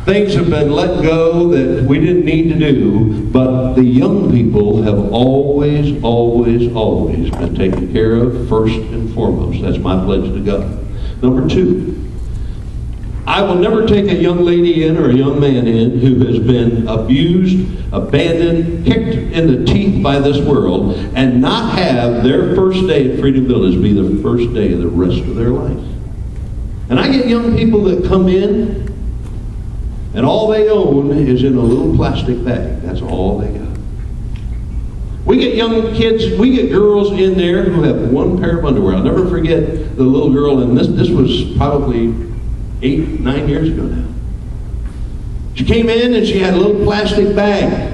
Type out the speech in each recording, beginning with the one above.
Things have been let go that we didn't need to do, but the young people have always, always, always been taken care of first and foremost. That's my pledge to God. Number two, I will never take a young lady in or a young man in who has been abused, abandoned, kicked in the teeth by this world, and not have their first day at Freedom Village be the first day of the rest of their life. And I get young people that come in, and all they own is in a little plastic bag. That's all they got. We get young kids, we get girls in there who have one pair of underwear. I'll never forget the little girl, and this was probably 8, 9 years ago now. She came in and she had a little plastic bag.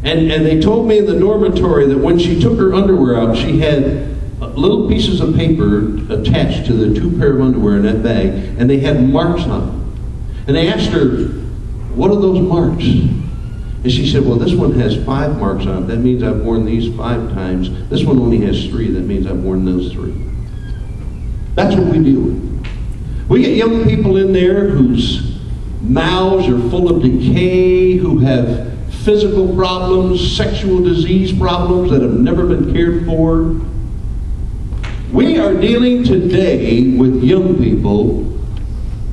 And they told me in the dormitory that when she took her underwear out, she had little pieces of paper attached to the 2 pair of underwear in that bag, and they had marks on them. And they asked her, "What are those marks?" And she said, "Well, this one has 5 marks on it. That means I've worn these 5 times. This one only has 3. That means I've worn those 3. That's what we deal with. We get young people in there whose mouths are full of decay, who have physical problems, sexual disease problems that have never been cared for. We are dealing today with young people.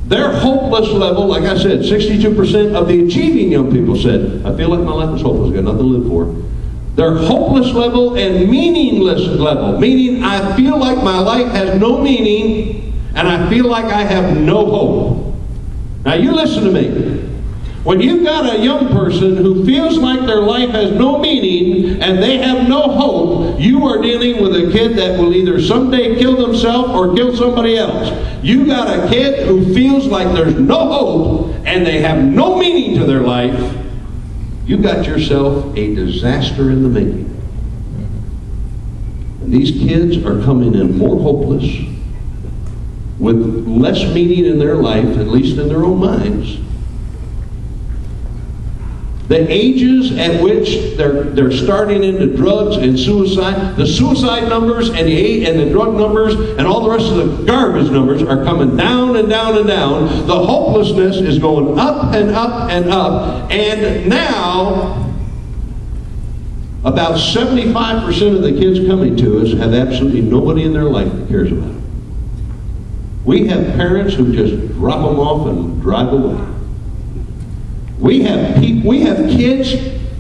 Their hopeless level, like I said, 62% of the achieving young people said, "I feel like my life is hopeless, I've got nothing to live for." Their hopeless level and meaningless level, meaning I feel like my life has no meaning and I feel like I have no hope. Now you listen to me. When you've got a young person who feels like their life has no meaning and they have no hope, you are dealing with a kid that will either someday kill themselves or kill somebody else. You got a kid who feels like there's no hope and they have no meaning to their life. You got yourself a disaster in the making. And these kids are coming in more hopeless, with less meaning in their life, at least in their own minds. The ages at which they're starting into drugs and suicide, the suicide numbers and the drug numbers and all the rest of the garbage numbers are coming down and down and down. The hopelessness is going up and up and up. And now, about 75% of the kids coming to us have absolutely nobody in their life that cares about them. We have parents who just drop them off and drive away. We have kids.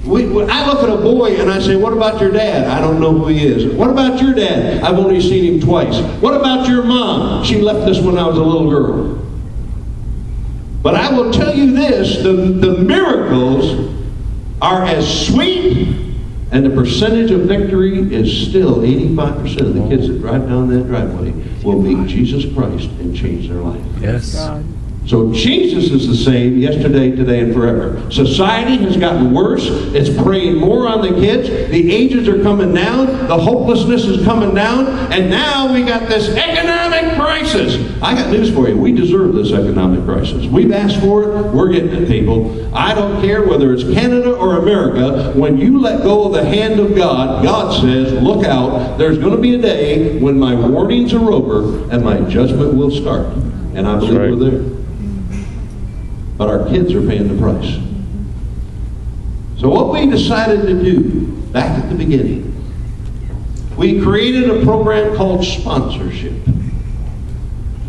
I look at a boy and I say, "What about your dad?" "I don't know who he is." "What about your dad?" "I've only seen him twice." "What about your mom?" "She left us when I was a little girl." But I will tell you this, the miracles are as sweet, and the percentage of victory is still 85% of the kids that drive down that driveway will meet Jesus Christ and change their life. Yes. So Jesus is the same yesterday, today, and forever. Society has gotten worse. It's preying more on the kids. The ages are coming down. The hopelessness is coming down. And now we got this economic crisis. I got news for you. We deserve this economic crisis. We've asked for it. We're getting it, people. I don't care whether it's Canada or America. When you let go of the hand of God, God says, look out. There's going to be a day when my warnings are over and my judgment will start. And I believe we're there. But our kids are paying the price. So what we decided to do back at the beginning, we created a program called sponsorship.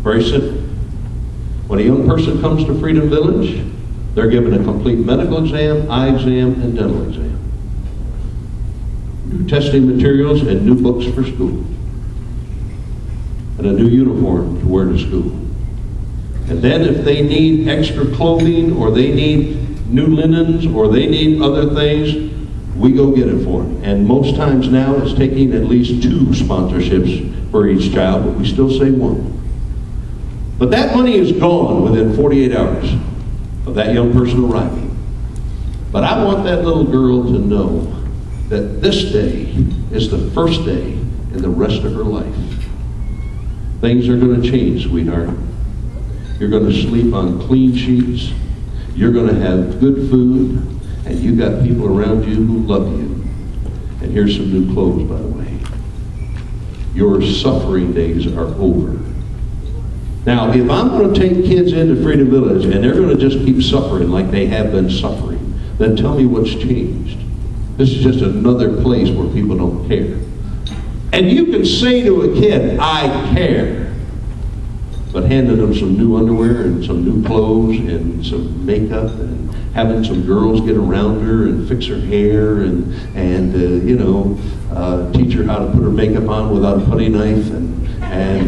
Very simple. When a young person comes to Freedom Village, they're given a complete medical exam, eye exam, and dental exam. New testing materials and new books for school. And a new uniform to wear to school. And then if they need extra clothing or they need new linens or they need other things, we go get it for them. And most times now it's taking at least 2 sponsorships for each child, but we still say 1. But that money is gone within 48 hours of that young person arriving. But I want that little girl to know that this day is the first day in the rest of her life. Things are going to change, sweetheart. You're going to sleep on clean sheets. You're going to have good food. And you got people around you who love you. And here's some new clothes, by the way. Your suffering days are over. Now, if I'm going to take kids into Freedom Village and they're going to just keep suffering like they have been suffering, then tell me what's changed. This is just another place where people don't care. And you can say to a kid, I care. But handing them some new underwear and some new clothes and some makeup and having some girls get around her and fix her hair and teach her how to put her makeup on without a putty knife and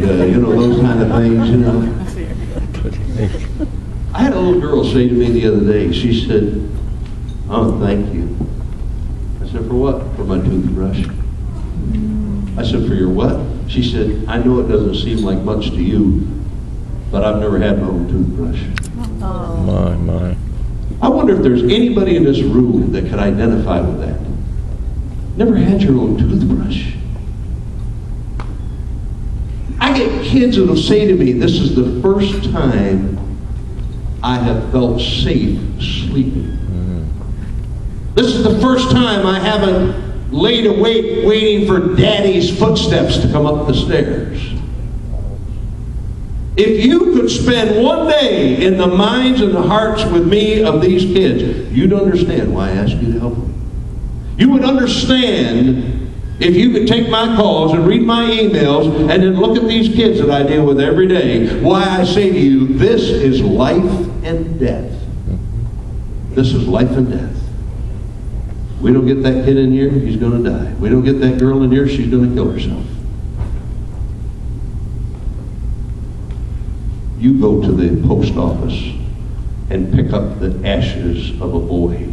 those kind of things, I had a little girl say to me the other day, she said, oh, thank you. I said, for what? For my toothbrush. I said, for your what? She said, I know it doesn't seem like much to you, but I've never had my own toothbrush. Oh. My. I wonder if there's anybody in this room that could identify with that. Never had your own toothbrush. I get kids that'll say to me, this is the first time I have felt safe sleeping. This is the first time I haven't laid awake waiting for Daddy's footsteps to come up the stairs. If you could spend one day in the minds and the hearts with me of these kids, you'd understand why I asked you to help them. You would understand if you could take my calls and read my emails and then look at these kids that I deal with every day, why I say to you, this is life and death. This is life and death. We don't get that kid in here, he's going to die. We don't get that girl in here, she's going to kill herself. You go to the post office and pick up the ashes of a boy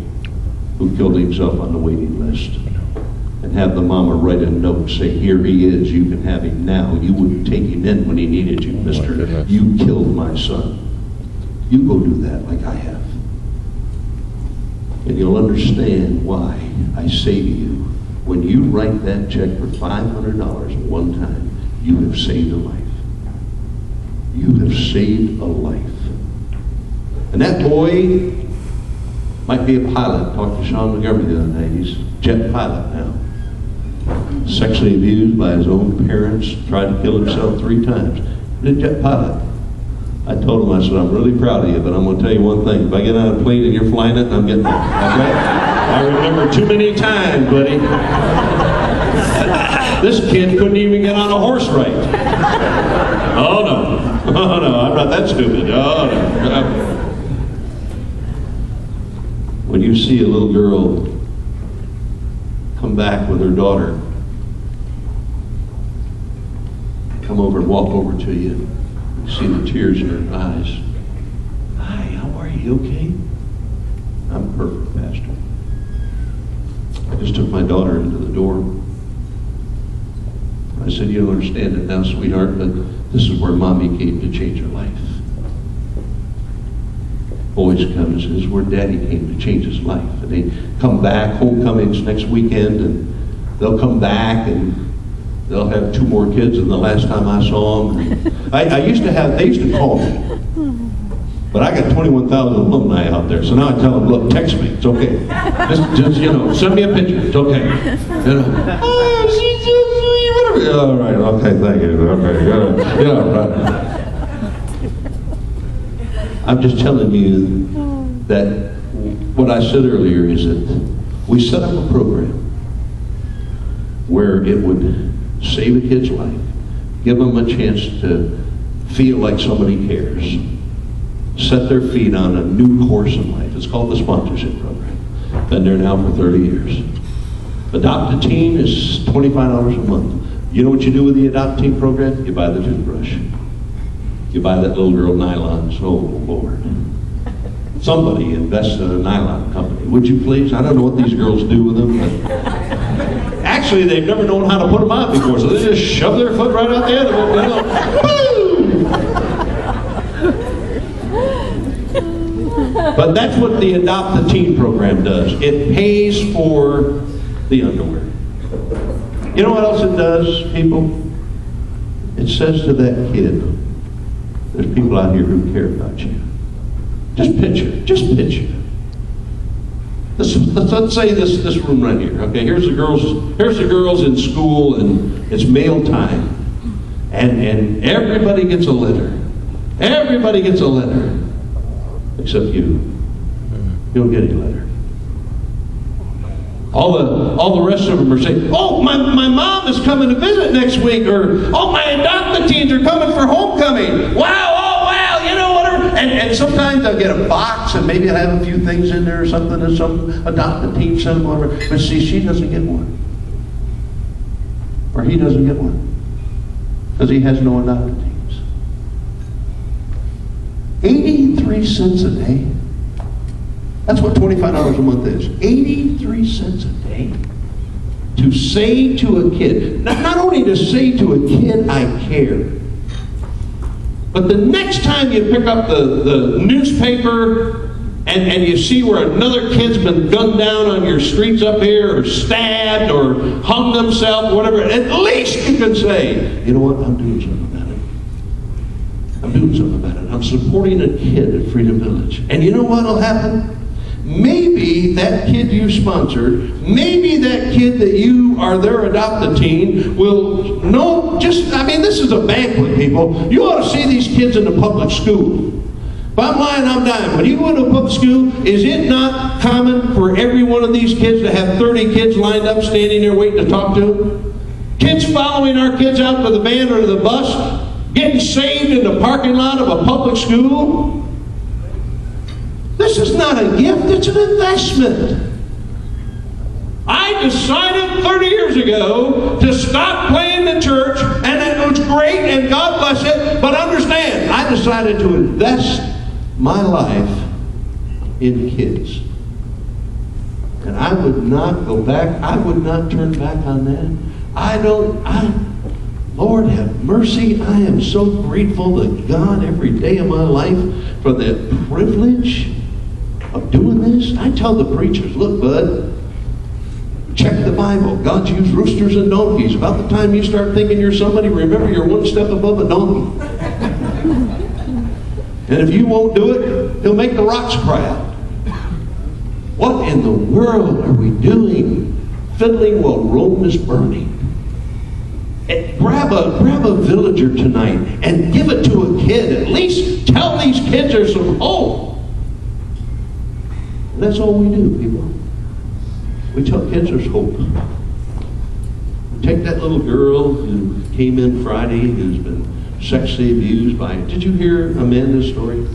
who killed himself on the waiting list and have the mama write a note, say, here he is, you can have him now. You wouldn't take him in when he needed you, mister. You killed my son. You go do that like I have. And you'll understand why I say to you, when you write that check for $500 one time, you have saved a life. You have saved a life. And that boy might be a pilot. Talked to Sean Montgomery the other day. He's a jet pilot now. Sexually abused by his own parents, tried to kill himself 3 times. But a jet pilot. I told him, I said, I'm really proud of you, but I'm going to tell you one thing. If I get on a plane and you're flying it, I'm getting it. Okay? I remember too many times, buddy. This kid couldn't even get on a horse right. Oh, no. Oh, no, I'm not that stupid. Oh, no. When you see a little girl come back with her daughter, come over and walk over to you, you see the tears in her eyes. Hi, how are you? You okay? I'm perfect, Pastor. I just took my daughter into the door. I said, you don't understand it now, sweetheart, but this is where Mommy came to change her life. Boys come and says, where Daddy came to change his life. And they come back, homecomings next weekend, and they'll come back and they'll have 2 more kids than the last time I saw them. They used to call me. But I got 21,000 alumni out there, so now I tell them, look, text me, it's okay. Just send me a picture, it's okay. Oh, she's so sweet, whatever. All right, okay, thank you. Okay, right. I'm just telling you that what I said earlier is that we set up a program where it would save a kid's life, give them a chance to feel like somebody cares, set their feet on a new course in life. It's called the sponsorship program. Been there now for 30 years. Adopt a Teen is $25 a month. You know what you do with the Adopt a Teen program? You buy the toothbrush. You buy that little girl nylons. Oh, Lord. Somebody invests in a nylon company. Would you please? I don't know what these girls do with them. But actually, they've never known how to put them on before, so they just shove their foot right out the end of it. Boom! But that's what the Adopt a Teen program does. It pays for the underwear. You know what else it does, people? It says to that kid, there's people out here who care about you. Just picture. Let's say this room right here. Okay, here's the girls in school, and it's mail time, and everybody gets a letter. Everybody gets a letter, except you. You don't get any letter. All the rest of them are saying, oh, my mom is coming to visit next week, or oh, my adopted teens are coming for homecoming. Wow, oh wow, you know, whatever. And sometimes I'll get a box and maybe I'll have a few things in there or something that some adopted teen sent them over. But see, she doesn't get one. Or he doesn't get one. Because he has no adopted teens. 83 cents a day. That's what $25 a month is. 83 cents a day. To say to a kid, not only to say to a kid, I care, but the next time you pick up the newspaper and you see where another kid's been gunned down on your streets up here, or stabbed, or hung themselves, or whatever, at least you can say, you know what, I'm doing something about it. I'm doing something about it. I'm supporting a kid at Freedom Village. And you know what'll happen? Maybe that kid you sponsored, maybe that kid that you are their adopted teen will know, this is a banquet, people. You ought to see these kids in the public school. If I'm lying, I'm dying. When you go into a public school, is it not common for every one of these kids to have 30 kids lined up standing there waiting to talk to them? Kids following our kids out to the van or to the bus, getting saved in the parking lot of a public school? This is not a gift, it's an investment. I decided 30 years ago to stop playing the church, and it was great, and God bless it, but understand, I decided to invest my life in kids. And I would not go back, I would not turn back on that. Lord have mercy, I am so grateful to God every day of my life for the privilege of doing this. I tell the preachers, look, bud, check the Bible. God's used roosters and donkeys. About the time you start thinking you're somebody, remember you're one step above a donkey. And if you won't do it, he'll make the rocks cry out. What in the world are we doing? Fiddling while Rome is burning. And grab a villager tonight and give it to a kid. At least tell these kids there's some hope. And that's all we do, people. We tell kids there's hope. We take that little girl who came in Friday who's been sexually abused by, did you hear Amanda's story?